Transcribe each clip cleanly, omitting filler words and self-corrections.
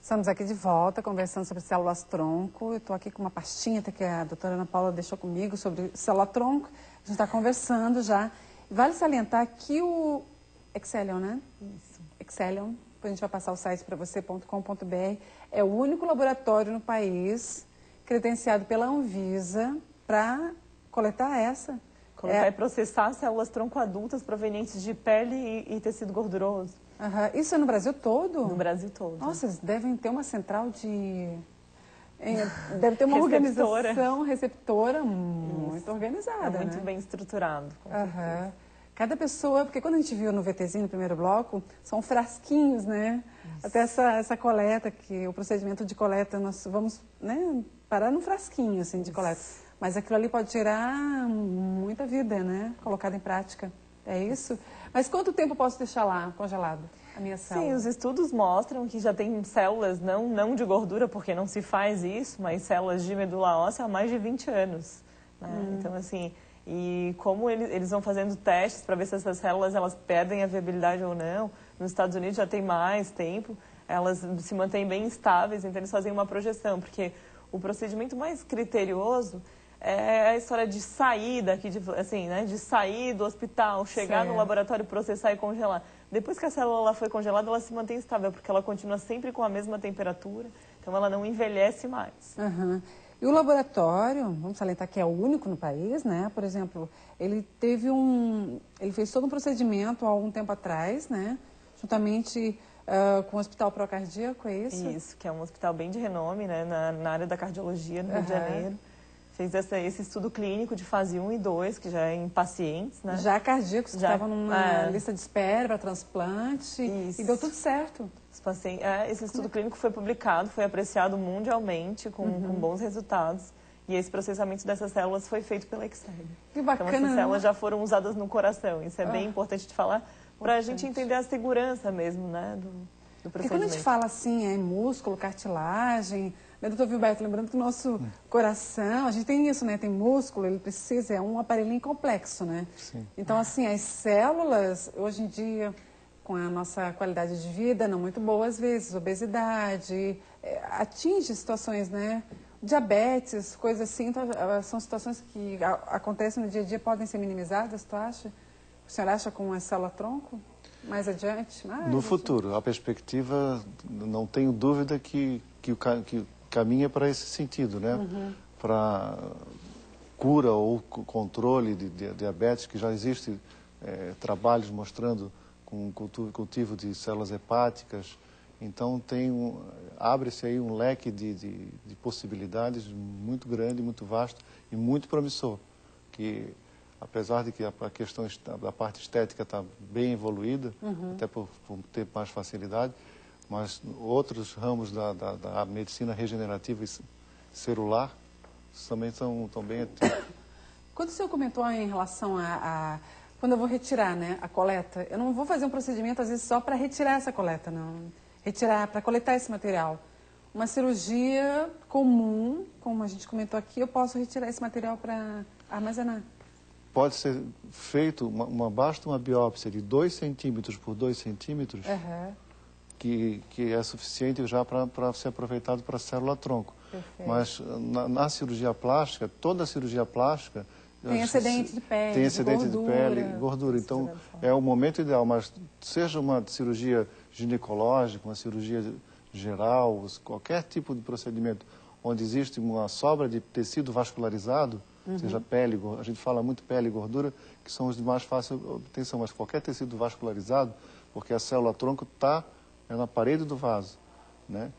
Estamos aqui de volta, conversando sobre células-tronco. Eu estou aqui com uma pastinha que a doutora Ana Paula deixou comigo sobre célula-tronco. A gente está conversando já. Vale salientar que o Excellion, né? Isso. Excellion, depois a gente vai passar o site para você.com.br, é o único laboratório no país credenciado pela Anvisa para coletar essa. Coletar e processar células-tronco adultas provenientes de pele e tecido gorduroso. Uhum. Isso é no Brasil todo? No Brasil todo. Nossa, eles devem ter uma central de... Deve ter uma organização receptora muito organizada, muito né? bem estruturado. Uhum. Cada pessoa, porque quando a gente viu no VTzinho, no primeiro bloco, são frasquinhos, né? Isso. Até essa coleta, que o procedimento de coleta, nós vamos, né, parar num frasquinho, assim, de coleta. Mas aquilo ali pode tirar muita vida, né? Colocada em prática. É isso? Mas quanto tempo eu posso deixar lá, congelado, a minha célula? Sim, os estudos mostram que já tem células, não de gordura, porque não se faz isso, mas células de medula óssea há mais de 20 anos. Né? Então, assim, e como eles vão fazendo testes para ver se essas células elas perdem a viabilidade ou não, nos Estados Unidos já tem mais tempo, elas se mantêm bem estáveis, então eles fazem uma projeção, porque o procedimento mais criterioso é a história de sair daqui, assim, né, de sair do hospital, chegar no laboratório, processar e congelar. Depois que a célula foi congelada, ela se mantém estável, porque ela continua sempre com a mesma temperatura, então ela não envelhece mais. Uhum. E o laboratório, vamos salientar que é o único no país, né? Por exemplo, ele fez todo um procedimento há algum tempo atrás, né? Juntamente com o Hospital Procardíaco, é isso? Isso, que é um hospital bem de renome, né, na área da cardiologia no Rio de Janeiro. Fez esse estudo clínico de fase 1 e 2, que já é em pacientes, né? Já cardíacos, que estavam numa lista de espera para transplante. Isso. E deu tudo certo. Os pacientes, esse estudo clínico foi publicado, foi apreciado mundialmente, com bons resultados. E esse processamento dessas células foi feito pela Excellion. Que bacana. Então, essas células já foram usadas no coração. Isso é bem importante de falar, para a gente entender a segurança mesmo, né, do procedimento. Porque quando a gente fala assim, músculo, cartilagem... Né, doutor Vilberto, lembrando que o nosso coração, a gente tem isso, né? Tem músculo, ele precisa, é um aparelhinho complexo, né? Sim. Então, assim, as células, hoje em dia, com a nossa qualidade de vida não muito boa, às vezes, obesidade, atinge situações, né? Diabetes, coisas assim, então, são situações que acontecem no dia a dia, podem ser minimizadas, tu acha? O senhor acha com a célula-tronco? Mais adiante? No futuro, a perspectiva, não tenho dúvida que caminha para esse sentido, né? Para cura ou controle de diabetes, que já existe trabalhos mostrando com cultivo de células hepáticas. Então abre-se aí um leque de possibilidades muito grande, muito vasto e muito promissor, que apesar de que a questão da parte estética está bem evoluída, até por ter mais facilidade, mas outros ramos da medicina regenerativa e celular também estão bem ativos. Quando o senhor comentou em relação quando eu vou retirar, né, a coleta, eu não vou fazer um procedimento, às vezes, só para retirar essa coleta, não. Para coletar esse material. Uma cirurgia comum, como a gente comentou aqui, eu posso retirar esse material para armazenar. Pode ser feito, basta uma biópsia de 2 centímetros por 2 centímetros, que é suficiente já para ser aproveitado para a célula-tronco. Mas na cirurgia plástica, toda a cirurgia plástica... Tem excedente de pele, tem excedente de pele, gordura. Então, é o momento ideal, mas seja uma cirurgia ginecológica, uma cirurgia geral, qualquer tipo de procedimento onde existe uma sobra de tecido vascularizado, seja pele, a gente fala muito pele e gordura, que são os de mais fácil obtenção, mas qualquer tecido vascularizado, porque a célula-tronco está na parede do vaso, né?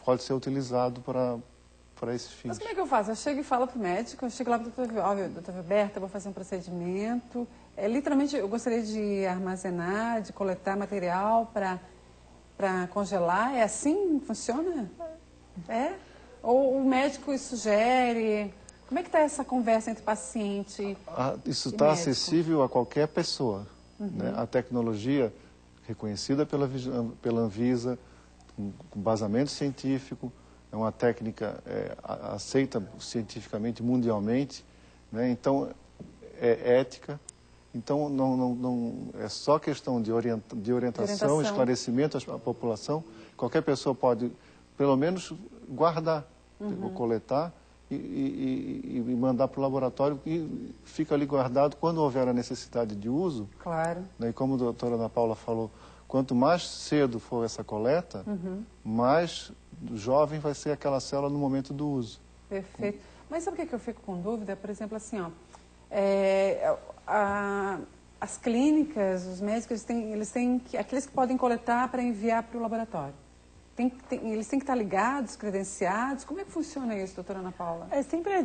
Pode ser utilizado para esses fins. Mas como é que eu faço? Eu chego e falo para o médico, eu chego lá para o doutor Vilberto, eu vou fazer um procedimento. Literalmente, eu gostaria de armazenar, de coletar material para congelar. É assim que funciona? É? Ou o médico sugere... Como é que está essa conversa entre paciente isso e está médico? acessível a qualquer pessoa. Né? A tecnologia reconhecida pela Anvisa, com embasamento científico, é uma técnica aceita cientificamente, mundialmente, né? Então é ética, Então, não é só questão de orientação, esclarecimento à população. Qualquer pessoa pode, pelo menos, guardar, ou coletar e mandar para o laboratório, e fica ali guardado quando houver a necessidade de uso. Claro. Né? E como a doutora Ana Paula falou, quanto mais cedo for essa coleta, mais jovem vai ser aquela célula no momento do uso. Perfeito. Mas sabe o que eu fico com dúvida? Por exemplo, assim, ó, as clínicas, os médicos, aqueles que podem coletar para enviar para o laboratório. Eles têm que estar ligados, credenciados? Como é que funciona isso, doutora Ana Paula?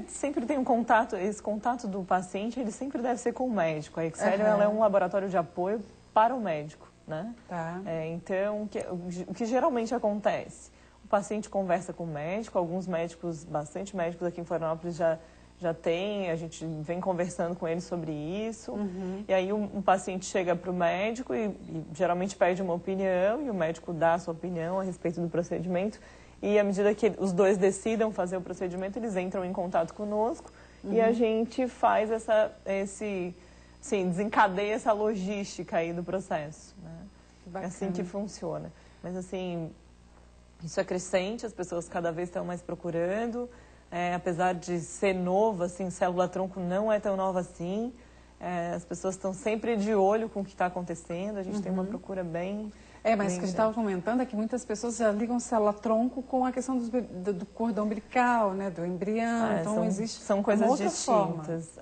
Sempre tem um contato, esse contato do paciente, ele sempre deve ser com o médico. A Excellio, ela é um laboratório de apoio para o médico, né? Tá. Então, o que geralmente acontece? O paciente conversa com o médico, alguns médicos, bastante médicos aqui em Florianópolis já tem, a gente vem conversando com eles sobre isso. E aí um paciente chega para o médico e geralmente pede uma opinião, e o médico dá a sua opinião a respeito do procedimento. E à medida que os dois decidam fazer o procedimento, eles entram em contato conosco e a gente faz desencadeia essa logística aí do processo, né? É assim que funciona. Mas assim, isso é crescente, as pessoas cada vez estão mais procurando. Apesar de ser novo, assim, célula-tronco não é tão nova assim. As pessoas estão sempre de olho com o que está acontecendo. A gente tem uma procura bem... Mas o que a gente estava comentando é que muitas pessoas já ligam célula-tronco com a questão do cordão umbilical, né, do embrião. Então, são coisas distintas.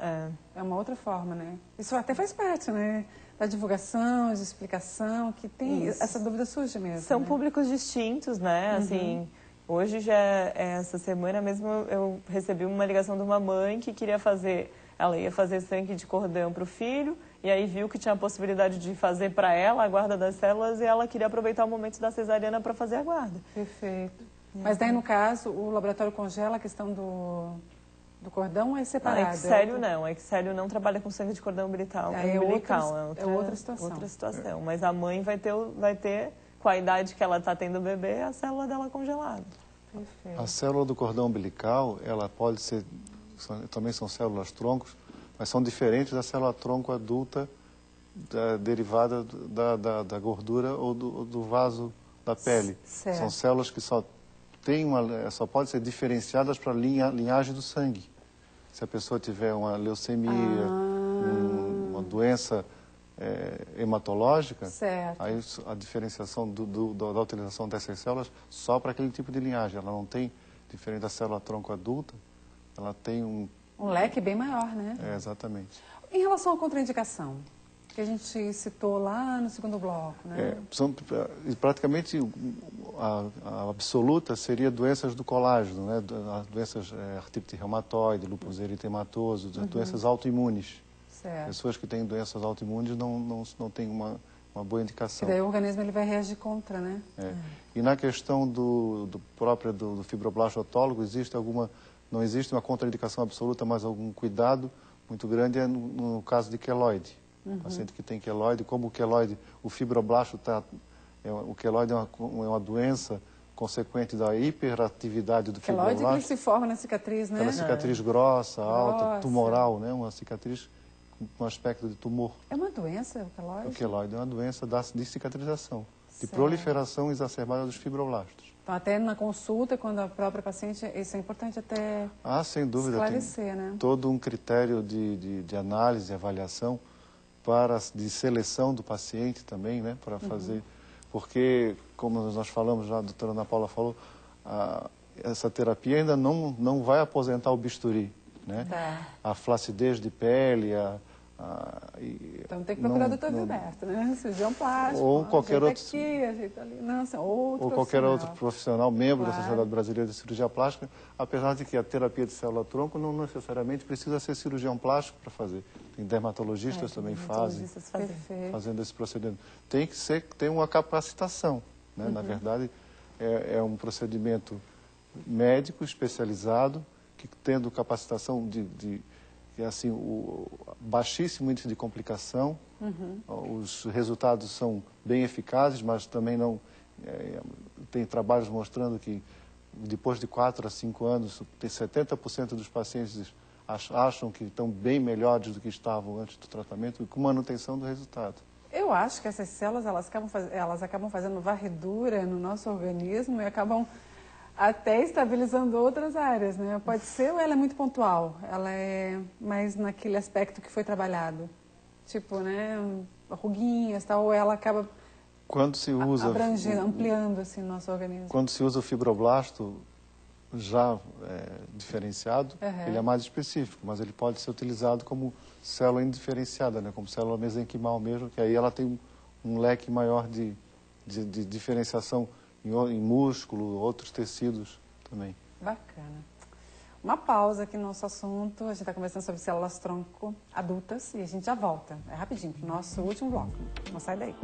É uma outra forma, né? Isso até faz parte, né? Da divulgação, de explicação, que tem... Essa dúvida surge mesmo. São né? Públicos distintos, né? Assim... Hoje, essa semana mesmo, eu recebi uma ligação de uma mãe que queria ela ia fazer sangue de cordão para o filho, e aí viu que tinha a possibilidade de fazer para ela a guarda das células, e ela queria aproveitar o momento da cesariana para fazer a guarda. Perfeito. Mas daí, no caso, o laboratório congela a questão do cordão ou é separado? A Excellio não. A Excellio não trabalha com sangue de cordão umbilical. É outra situação. Outra situação. Mas a mãe vai ter com a idade que ela está tendo o bebê, a célula dela congelada. Perfeito. A célula do cordão umbilical, ela pode ser, também são células troncos, mas são diferentes da célula tronco adulta derivada da gordura ou do vaso da pele. Certo. São células que só podem ser diferenciadas para a linhagem do sangue. Se a pessoa tiver uma leucemia, uma doença hematológica, certo. aí a diferenciação da utilização dessas células só para aquele tipo de linhagem. Ela não tem, diferente da célula tronco adulta, ela tem um leque bem maior, né? Exatamente. Em relação à contraindicação, que a gente citou lá no segundo bloco, né? Praticamente a absoluta seria doenças do colágeno, né? Doenças artrite reumatoide, lúpus eritematoso, doenças autoimunes. Certo. Pessoas que têm doenças autoimunes não têm uma boa indicação. E daí o organismo ele vai reagir contra, né? E na questão do fibroblasto autólogo, não existe uma contraindicação absoluta, mas algum cuidado muito grande no caso de queloide. Paciente que tem queloide, como o fibroblasto o queloide é uma doença consequente da hiperatividade do fibroblasto. Queloide que se forma na cicatriz, né? Aquela cicatriz grossa, alta, tumoral, né? Uma cicatriz com aspecto de tumor. É uma doença o queloide? O queloide é uma doença de cicatrização, de proliferação exacerbada dos fibroblastos. Então, até na consulta, quando a própria paciente, isso é importante até sem dúvida, esclarecer, né? Todo um critério de análise e avaliação de seleção do paciente também, né? Para fazer, porque, como nós falamos já, a doutora Ana Paula falou, essa terapia ainda não vai aposentar o bisturi, né? A flacidez de pele, então tem que procurar o doutor Gilberto, né? Cirurgião plástico. Ou qualquer outro. Aqui, ajeita ali. Ou qualquer outro profissional, membro da Sociedade Brasileira de Cirurgia Plástica, apesar de que a terapia de célula-tronco não necessariamente precisa ser cirurgião plástico para fazer. Tem dermatologistas também fazendo esse procedimento. Tem que ter uma capacitação, né? Na verdade, é um procedimento médico especializado, que tendo capacitação assim, o baixíssimo índice de complicação, os resultados são bem eficazes, mas também não... tem trabalhos mostrando que depois de 4 a 5 anos, tem 70% dos pacientes acham que estão bem melhores do que estavam antes do tratamento e com manutenção do resultado. Eu acho que essas células, elas acabam fazendo varredura no nosso organismo e acabam até estabilizando outras áreas, né? Pode ser ou ela é muito pontual, ela é mais naquele aspecto que foi trabalhado. Tipo, né, ruguinhas, tal, ou ela acaba quando se usa, ampliando assim, o nosso organismo. Quando se usa o fibroblasto já diferenciado, ele é mais específico, mas ele pode ser utilizado como célula indiferenciada, né, como célula mesenquimal mesmo, que aí ela tem um leque maior de diferenciação em músculo, outros tecidos também. Bacana. Uma pausa aqui no nosso assunto. A gente está conversando sobre células tronco adultas e a gente já volta. É rapidinho para o nosso último bloco. Não sai daí.